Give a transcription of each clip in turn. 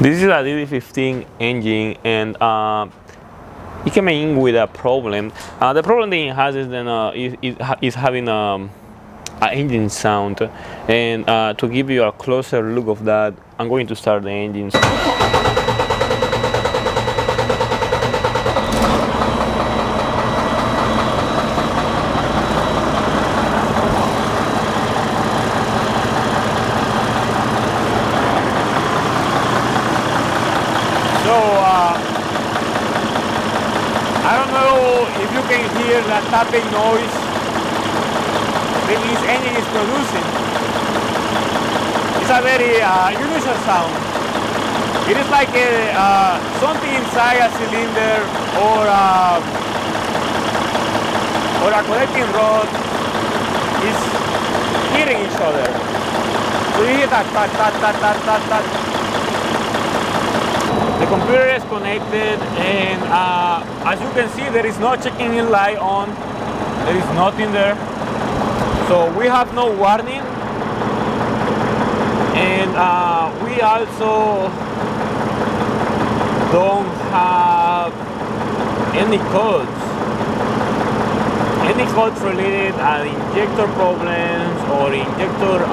This is a DD15 engine, and it came in with a problem. The problem that it has is that is having an engine sound, and to give you a closer look of that, I'm going to start the engine. I don't know if you can hear that tapping noise that this engine is producing. It's a very unusual sound. It is like something inside a cylinder or a connecting rod is hitting each other. So you hear that tat tat tat tat tat tat. The computer is connected, and as you can see, there is no checking in light on. There is nothing there. So we have no warning, and we also don't have any codes. Any codes related to injector problems or injector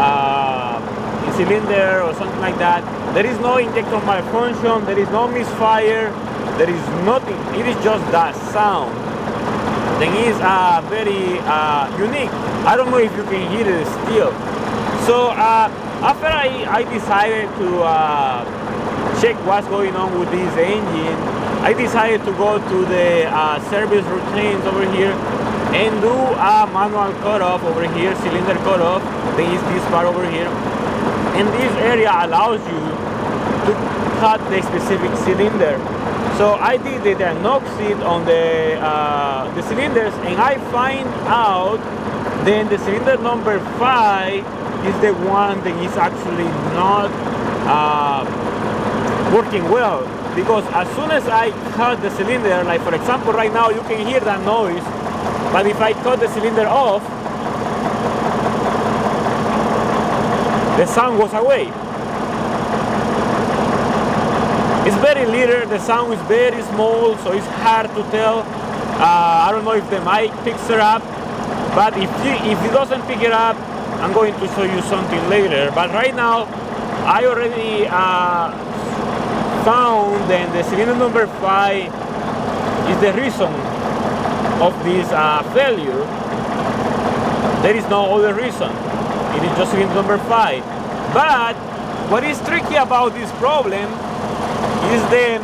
cylinder or something like that. There is no injector malfunction, there is no misfire, there is nothing. It is just that sound. Then is very unique. I don't know if you can hear it still. So after I decided to check what's going on with this engine, I decided to go to the service routines over here and do a manual cutoff over here, cylinder cutoff. There is this part over here. And this area allows you to cut the specific cylinder. So I did the diagnostics on the cylinders, and I find out then the cylinder number 5 is the one that is actually not working well. Because as soon as I cut the cylinder, like for example right now you can hear that noise, but if I cut the cylinder off, the sound goes away. It's very little, the sound is very small, so it's hard to tell. I don't know if the mic picks it up, but if it doesn't pick it up, I'm going to show you something later. But right now, I already found that the cylinder number 5 is the reason of this failure. There is no other reason. It is just cylinder number 5. But what is tricky about this problem is then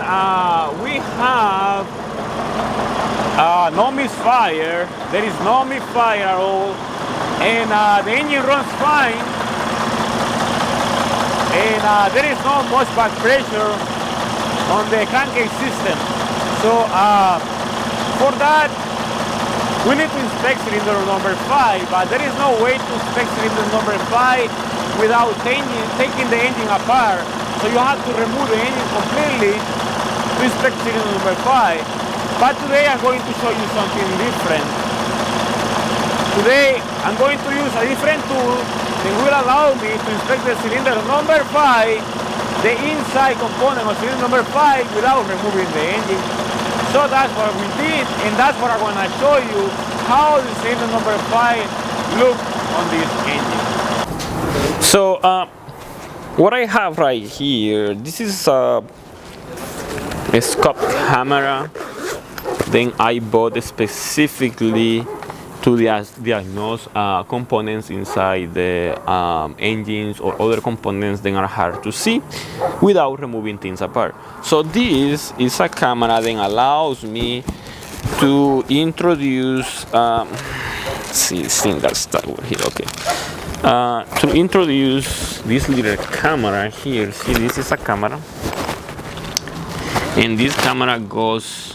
we have no misfire. There is no misfire at all, and the engine runs fine, and there is no much back pressure on the crankcase system. So for that, we need to inspect cylinder number 5, but there is no way to inspect cylinder number 5 without taking the engine apart. So you have to remove the engine completely to inspect cylinder number 5. But today I'm going to show you something different. Today I'm going to use a different tool that will allow me to inspect the cylinder number 5, the inside component of cylinder number 5, without removing the engine. So that's what we did, and that's what I'm going to show you, how the cylinder number 5 looks on this engine. So what I have right here, this is a scope camera. Then I bought specifically to diagnose components inside the engines or other components that are hard to see without removing things apart. So this is a camera that allows me to introduce see single start over here. Okay. To introduce this little camera here. See, this is a camera, and this camera goes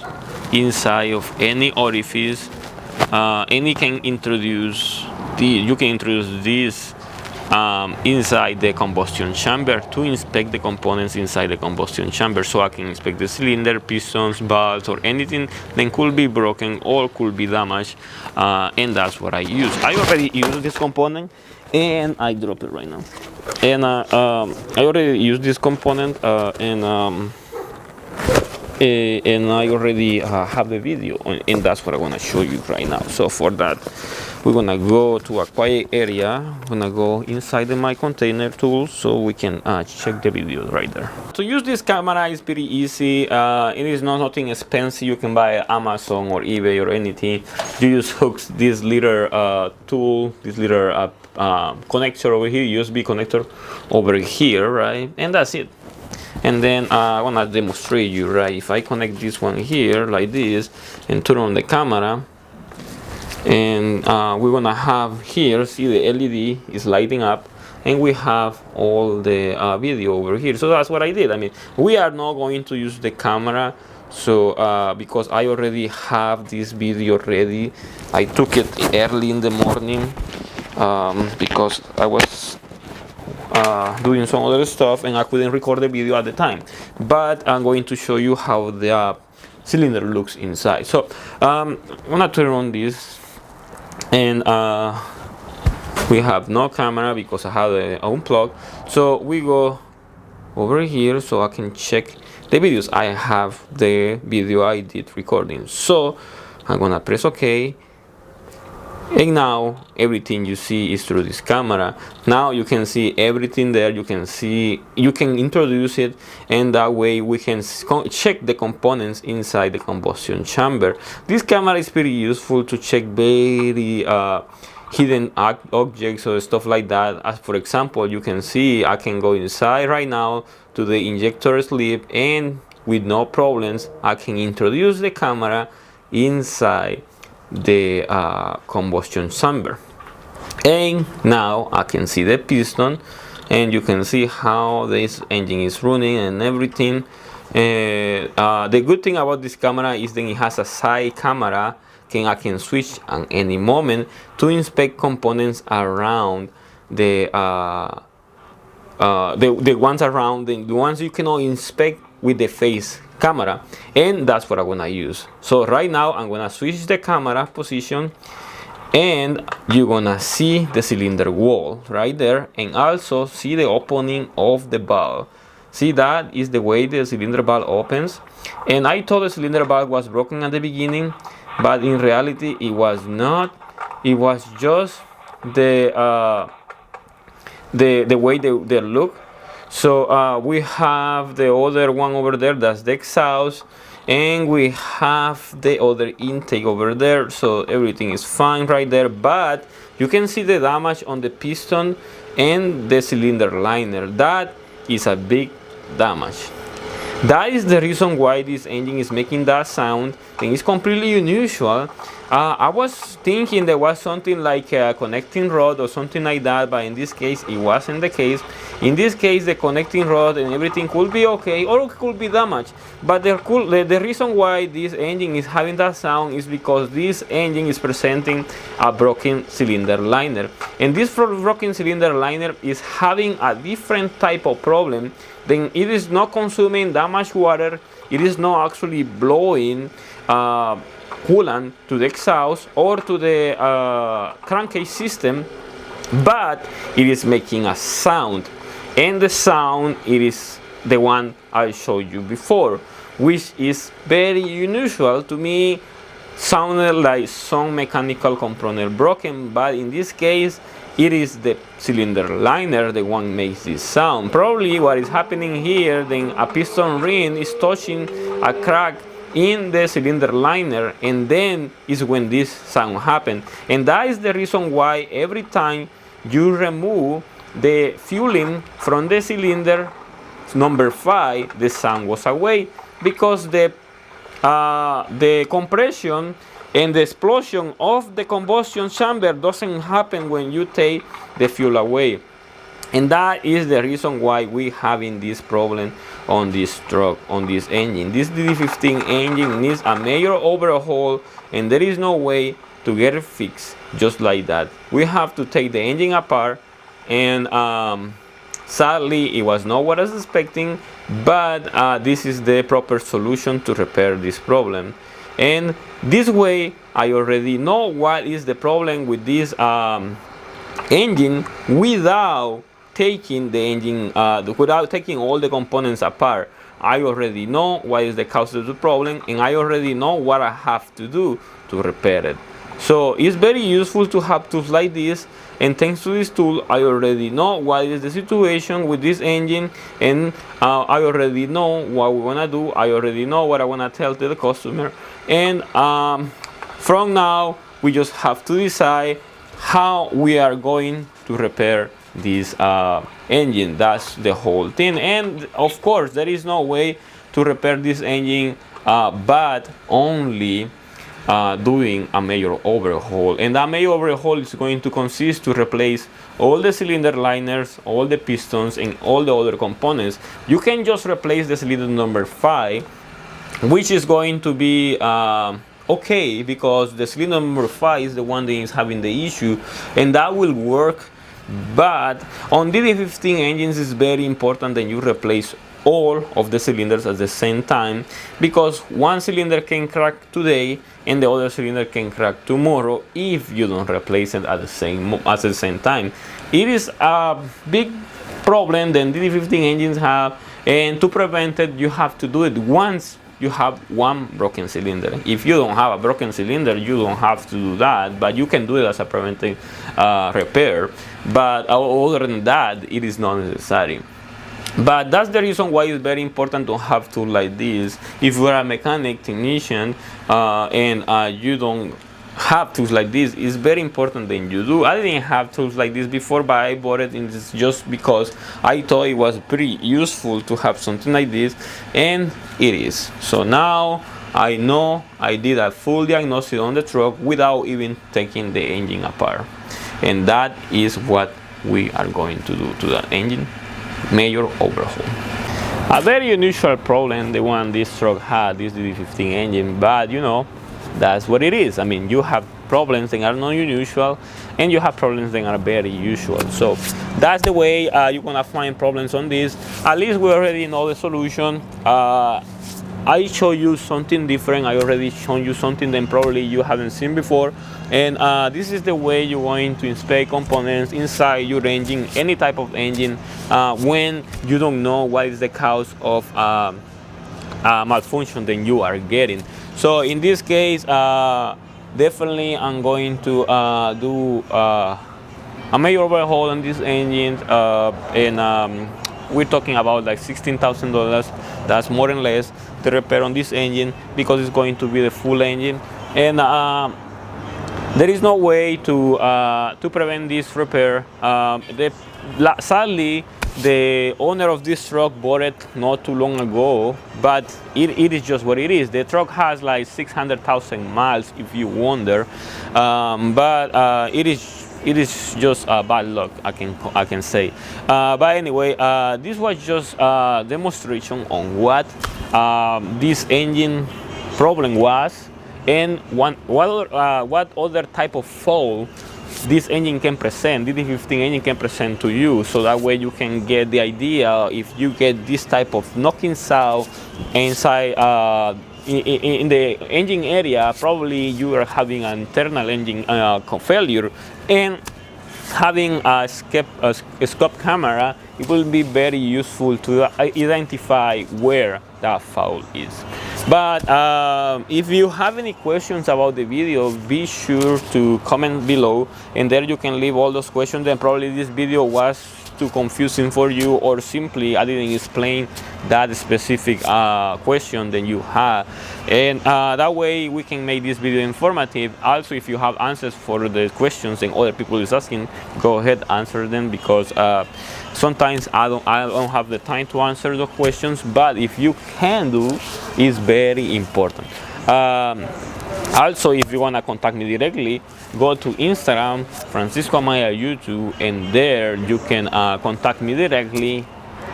inside of any orifice, and you can introduce this inside the combustion chamber to inspect the components inside the combustion chamber. So I can inspect the cylinder, pistons, valves, or anything that could be broken or could be damaged, and that's what I use. I already used this component, and I drop it right now. And I already used this component, and I already have the video, and that's what I'm gonna show you right now. So for that, we're gonna go to a quiet area. We're gonna go inside the My Container tool so we can check the video right there. To use this camera is pretty easy. It is not nothing expensive. You can buy Amazon or eBay or anything. You just hook this little tool, this little connector over here, USB connector over here, right? And that's it. And then I want to demonstrate you, right? If I connect this one here like this and turn on the camera, and we're gonna have here, see the LED is lighting up, and we have all the video over here. So that's what I did. I mean, we are not going to use the camera, so because I already have this video ready. I took it early in the morning because I was doing some other stuff and I couldn't record the video at the time, but I'm going to show you how the cylinder looks inside. So I'm gonna turn on this, and we have no camera because I have it unplugged. So we go over here so I can check the videos. I have the video I did recording, so I'm gonna press OK. And now everything you see is through this camera. Now you can see everything there. You can see, you can introduce it, and that way we can check the components inside the combustion chamber. This camera is pretty useful to check very hidden objects or stuff like that. As for example, you can see I can go inside right now to the injector sleeve, and with no problems I can introduce the camera inside the combustion chamber. And now I can see the piston, and you can see how this engine is running and everything. The good thing about this camera is that it has a side camera. I can switch at any moment to inspect components around the ones around the ones you cannot inspect with the face camera, and that's what I'm gonna use. So right now I'm gonna switch the camera position, and you're gonna see the cylinder wall right there, and also see the opening of the valve. See, that is the way the cylinder valve opens. And I thought the cylinder valve was broken at the beginning, but in reality it was not. It was just the way they look. So we have the other one over there, that's the exhaust, and we have the other intake over there. So everything is fine right there, but you can see the damage on the piston and the cylinder liner. That is a big damage. That is the reason why this engine is making that sound, and it's completely unusual. I was thinking there was something like a connecting rod or something like that, but in this case it wasn't the case. In this case the connecting rod and everything could be okay, or it could be damaged, but the reason why this engine is having that sound is because this engine is presenting a broken cylinder liner, and this broken cylinder liner is having a different type of problem. Then it is not consuming that much water, it is not actually blowing coolant to the exhaust or to the crankcase system, but it is making a sound, and the sound, it is the one I showed you before, which is very unusual to me. Sounded like some mechanical component broken, but in this case it is the cylinder liner the one makes this sound. Probably what is happening here, then a piston ring is touching a crack in the cylinder liner, and then is when this sound happens. And that is the reason why every time you remove the fueling from the cylinder number 5, the sound goes away, because the compression and the explosion of the combustion chamber doesn't happen when you take the fuel away. And that is the reason why we having this problem on this truck, on this engine. This DD15 engine needs a major overhaul, and there is no way to get it fixed just like that. We have to take the engine apart, and sadly it was not what I was expecting, but this is the proper solution to repair this problem. And this way I already know what is the problem with this engine without taking the engine, without taking all the components apart, I already know what is the cause of the problem, and I already know what I have to do to repair it. So it's very useful to have tools like this, and thanks to this tool I already know what is the situation with this engine, and I already know what we want to do. I already know what I want to tell to the customer, and from now we just have to decide how we are going to repair this engine. That's the whole thing. And of course there is no way to repair this engine but only doing a major overhaul, and that major overhaul is going to consist to replace all the cylinder liners, all the pistons, and all the other components. You can just replace the cylinder number 5, which is going to be okay, because the cylinder number 5 is the one that is having the issue, and that will work. But on DD15 engines, it's very important that you replace all of the cylinders at the same time, because one cylinder can crack today and the other cylinder can crack tomorrow if you don't replace it at the same time. It is a big problem that DD15 engines have, and to prevent it you have to do it once you have one broken cylinder. If you don't have a broken cylinder, you don't have to do that, but you can do it as a preventive repair. But other than that, it is not necessary. But that's the reason why it's very important to have tools like this. If you are a mechanic technician and you don't have tools like this, it's very important that you do. I didn't have tools like this before, but I bought it just because I thought it was pretty useful to have something like this, and it is. So now I know I did a full diagnosis on the truck without even taking the engine apart, and that is what we are going to do to that engine. Major overhaul. A very unusual problem, the one this truck had, this DD15 engine, but you know, that's what it is. I mean, you have problems that are not unusual, and you have problems that are very usual. So that's the way you're gonna find problems on this. At least we already know the solution. I show you something different. I already shown you something that probably you haven't seen before, and this is the way you're going to inspect components inside your engine, any type of engine, when you don't know what is the cause of malfunction that you are getting. So in this case, definitely I'm going to do a major overhaul on this engine, and we're talking about like $16,000. That's more or less the repair on this engine, because it's going to be the full engine, and there is no way to prevent this repair. Sadly, the owner of this truck bought it not too long ago, but it is just what it is. The truck has like 600,000 miles, if you wonder, but it is just bad luck, I can say. But anyway, this was just a demonstration on what this engine problem was, and what other type of fault this engine can present, DD15 engine can present to you, so that way you can get the idea. If you get this type of knocking sound inside in the engine area, probably you are having an internal engine failure, and having a scope camera, it will be very useful to identify where that fault is. But if you have any questions about the video, be sure to comment below, and there you can leave all those questions. And probably this video was too confusing for you, or simply I didn't explain that specific question that you have, and that way we can make this video informative. Also, if you have answers for the questions and other people is asking, go ahead, answer them, because sometimes I don't have the time to answer the questions, but if you can do, it's very important. Also, if you want to contact me directly, go to Instagram, franciscoamaya YouTube, and there you can contact me directly,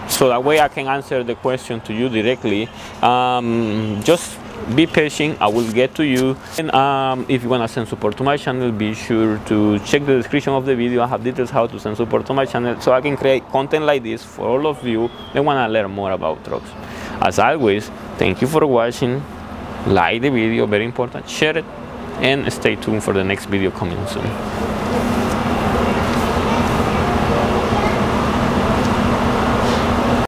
so that way I can answer the question to you directly. Just be patient, I will get to you. And if you want to send support to my channel, be sure to check the description of the video. I have details how to send support to my channel, so I can create content like this for all of you that want to learn more about trucks. As always, thank you for watching. Like the video, very important, share it, and stay tuned for the next video coming soon.